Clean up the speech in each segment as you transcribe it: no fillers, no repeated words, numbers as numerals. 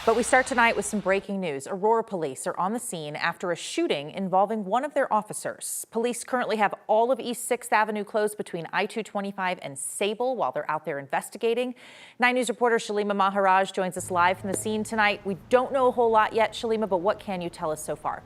But we start tonight with some breaking news. Aurora police are on the scene after a shooting involving one of their officers. Police currently have all of East 6th Avenue closed between I-225 and Sable while they're out there investigating. 9 News reporter Shalima Maharaj joins us live from the scene tonight. We don't know a whole lot yet, Shalima, but what can you tell us so far?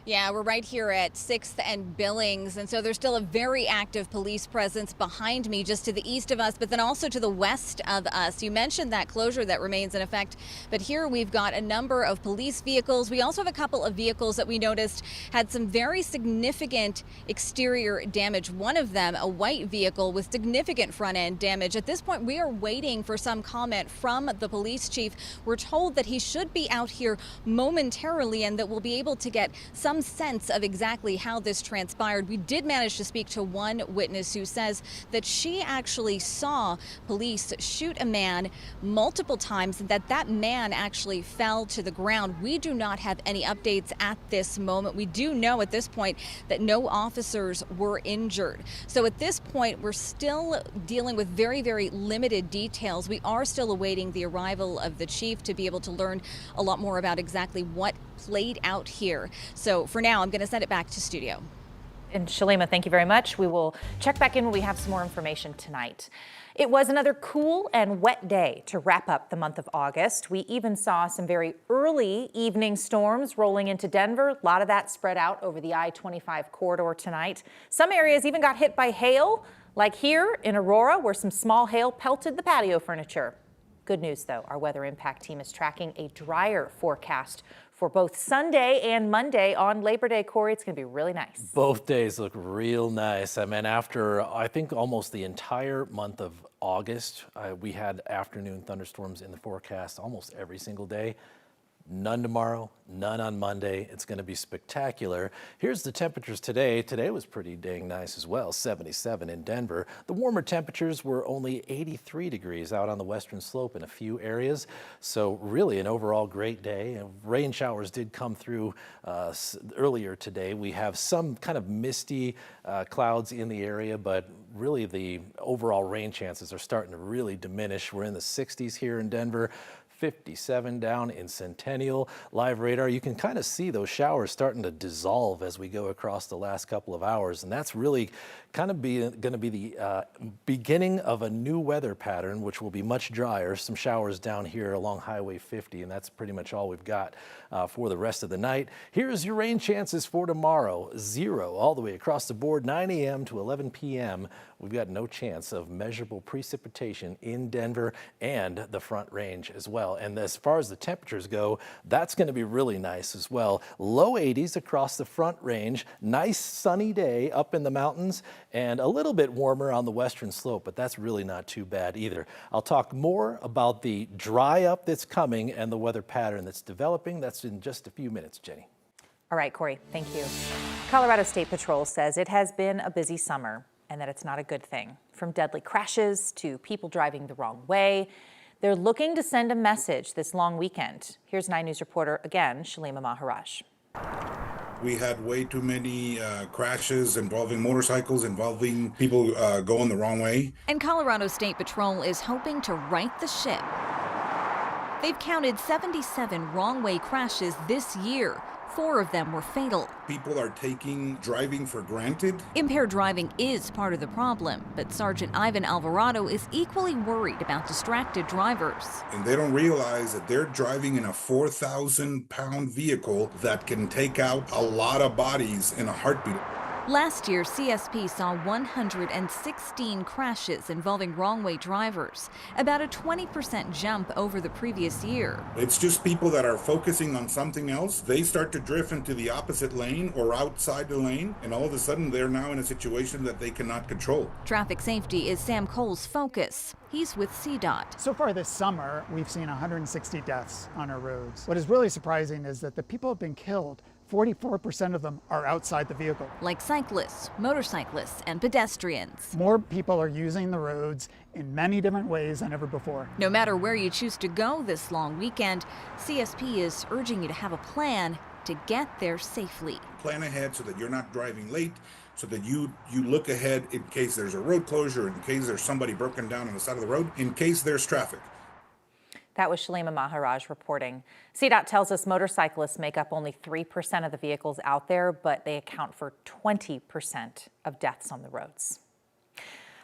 Yeah, we're right here at 6th and Billings, and so there's still a very active police presence behind me just to the east of us, but then also to the west of us. You mentioned that closure that remains in effect, but here we've got a number of police vehicles. We also have a couple of vehicles that we noticed had some very significant exterior damage. One of them, a white vehicle with significant front end damage. At this point, we are waiting for some comment from the police chief. We're told that he should be out here momentarily and that we'll be able to get some sense of exactly how this transpired. We did manage to speak to one witness who says that she actually saw police shoot a man multiple times and that man actually fell to the ground. We do not have any updates at this moment. We do know at this point that no officers were injured. So at this point, we're still dealing with very, very limited details. We are still awaiting the arrival of the chief to be able to learn a lot more about exactly what played out here. So for now, I'm going to send it back to studio. And Shalima, thank you very much. We will check back in when we have some more information tonight. It was another cool and wet day to wrap up the month of August. We even saw some very early evening storms rolling into Denver. A lot of that spread out over the I-25 corridor tonight. Some areas even got hit by hail, like here in Aurora, where some small hail pelted the patio furniture. Good news, though, our weather impact team is tracking a drier forecast for both Sunday and Monday on Labor Day. Corey, it's going to be really nice. Both days look real nice. I mean, after I think almost the entire month of August, we had afternoon thunderstorms in the forecast almost every single day. None tomorrow, none on Monday. It's going to be spectacular. Here's the temperatures today. Today was pretty dang nice as well, 77 in Denver. The warmer temperatures were only 83 degrees out on the western slope in a few areas. So really an overall great day. Rain showers did come through earlier today. We have some kind of misty clouds in the area, but really the overall rain chances are starting to really diminish. We're in the 60s here in Denver. 57 down in Centennial. Live radar, you can kind of see those showers starting to dissolve as we go across the last couple of hours, and that's really kind of going to be the beginning of a new weather pattern, which will be much drier. Some showers down here along Highway 50, and that's pretty much all we've got for the rest of the night. Here's your rain chances for tomorrow. 0 all the way across the board, 9 a.m. to 11 p.m. We've got no chance of measurable precipitation in Denver and the Front Range as well. And as far as the temperatures go, that's going to be really nice as well. Low 80s across the Front Range. Nice sunny day up in the mountains and a little bit warmer on the western slope, but that's really not too bad either. I'll talk more about the dry up that's coming and the weather pattern that's developing. That's in just a few minutes, Jenny. All right, Corey, thank you. Colorado State Patrol says it has been a busy summer and that it's not a good thing. From deadly crashes to people driving the wrong way, they're looking to send a message this long weekend. Here's 9 News reporter again, Shalima Maharaj. We had way too many crashes involving motorcycles, involving people going the wrong way. And Colorado State Patrol is hoping to right the ship. They've counted 77 wrong-way crashes this year. 4 of them were fatal. People are taking driving for granted. Impaired driving is part of the problem, but Sergeant Ivan Alvarado is equally worried about distracted drivers. And they don't realize that they're driving in a 4,000-pound vehicle that can take out a lot of bodies in a heartbeat. Last year, CSP saw 116 crashes involving wrong-way drivers, about a 20% jump over the previous year. It's just people that are focusing on something else. They start to drift into the opposite lane or outside the lane, and all of a sudden they're now in a situation that they cannot control. Traffic safety is Sam Cole's focus. He's with CDOT. So far this summer, we've seen 160 deaths on our roads. What is really surprising is that the people who have been killed, 44% of them are outside the vehicle. Like cyclists, motorcyclists, and pedestrians. More people are using the roads in many different ways than ever before. No matter where you choose to go this long weekend, CSP is urging you to have a plan to get there safely. Plan ahead so that you're not driving late, so that you look ahead in case there's a road closure, in case there's somebody broken down on the side of the road, in case there's traffic. That was Shalima Maharaj reporting. CDOT tells us motorcyclists make up only 3% of the vehicles out there, but they account for 20% of deaths on the roads.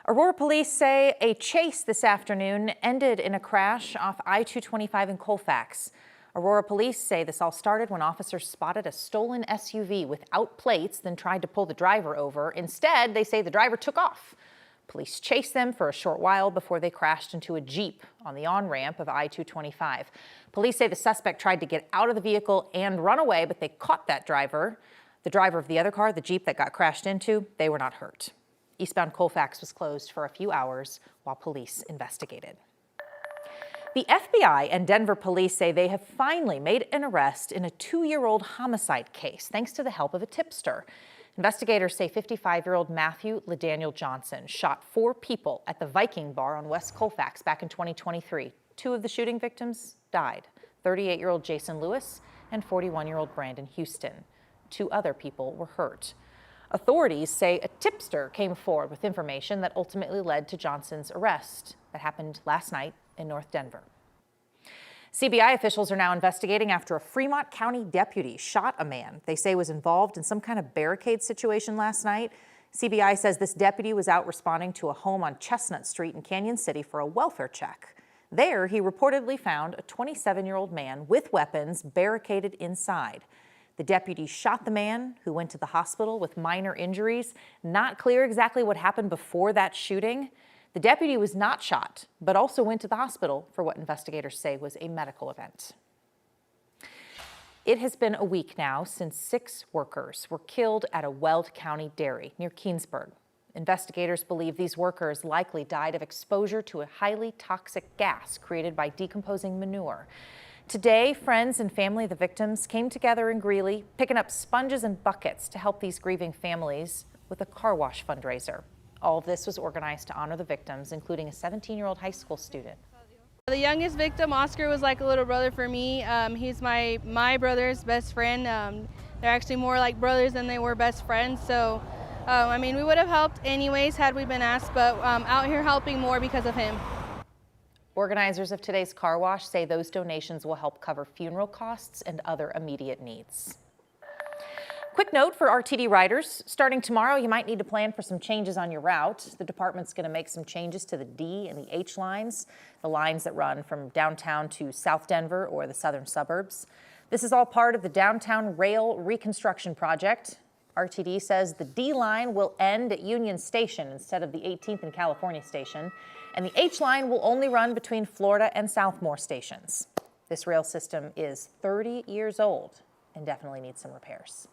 Aurora police say a chase this afternoon ended in a crash off I-225 in Colfax. Aurora police say this all started when officers spotted a stolen SUV without plates, then tried to pull the driver over. Instead, they say the driver took off. Police chased them for a short while before they crashed into a Jeep on the on-ramp of I-225. Police say the suspect tried to get out of the vehicle and run away, but they caught that driver. The driver of the other car, the Jeep that got crashed into, they were not hurt. Eastbound Colfax was closed for a few hours while police investigated. The FBI and Denver police say they have finally made an arrest in a 2-year-old homicide case, thanks to the help of a tipster. Investigators say 55-year-old Matthew LaDaniel Johnson shot 4 people at the Viking Bar on West Colfax back in 2023. 2 of the shooting victims died, 38-year-old Jason Lewis and 41-year-old Brandon Houston. 2 other people were hurt. Authorities say a tipster came forward with information that ultimately led to Johnson's arrest. That happened last night in North Denver. CBI officials are now investigating after a Fremont County deputy shot a man they say was involved in some kind of barricade situation last night. CBI says this deputy was out responding to a home on Chestnut Street in Canyon City for a welfare check. There, he reportedly found a 27-year-old man with weapons barricaded inside. The deputy shot the man, who went to the hospital with minor injuries. Not clear exactly what happened before that shooting. The deputy was not shot, but also went to the hospital for what investigators say was a medical event. It has been a week now since 6 workers were killed at a Weld County dairy near Keensburg. Investigators believe these workers likely died of exposure to a highly toxic gas created by decomposing manure. Today, friends and family of the victims came together in Greeley, picking up sponges and buckets to help these grieving families with a car wash fundraiser. All of this was organized to honor the victims, including a 17-year-old high school student. The youngest victim, Oscar, was like a little brother for me. He's my brother's best friend. They're actually more like brothers than they were best friends. So, I mean, we would have helped anyways had we been asked, but out here helping more because of him. Organizers of today's car wash say those donations will help cover funeral costs and other immediate needs. Quick note for RTD riders, starting tomorrow, you might need to plan for some changes on your route. The department's going to make some changes to the D and the H lines, the lines that run from downtown to South Denver or the southern suburbs. This is all part of the Downtown Rail Reconstruction Project. RTD says the D line will end at Union Station instead of the 18th and California station, and the H line will only run between Florida and Southmore stations. This rail system is 30 years old and definitely needs some repairs.